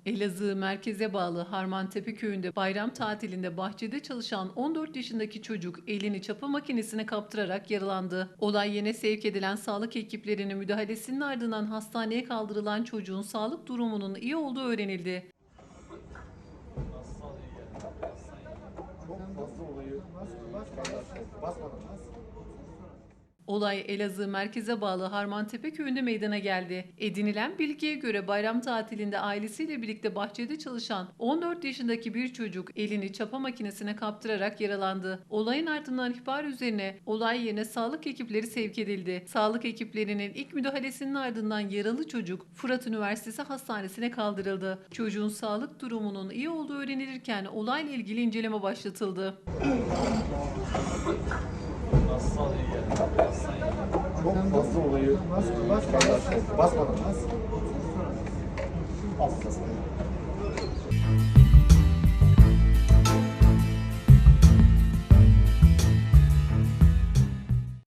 Elazığ merkeze bağlı Harmantepe köyünde bayram tatilinde bahçede çalışan 14 yaşındaki çocuk elini çapa makinesine kaptırarak yaralandı. Olay yerine sevk edilen sağlık ekiplerinin müdahalesinin ardından hastaneye kaldırılan çocuğun sağlık durumunun iyi olduğu öğrenildi. Olay Elazığ merkeze bağlı Harmantepe köyünde meydana geldi. Edinilen bilgiye göre bayram tatilinde ailesiyle birlikte bahçede çalışan 14 yaşındaki bir çocuk elini çapa makinesine kaptırarak yaralandı. Olayın ardından ihbar üzerine olay yerine sağlık ekipleri sevk edildi. Sağlık ekiplerinin ilk müdahalesinin ardından yaralı çocuk Fırat Üniversitesi Hastanesi'ne kaldırıldı. Çocuğun sağlık durumunun iyi olduğu öğrenilirken olayla ilgili inceleme başlatıldı. Çok fazla olayı basmadan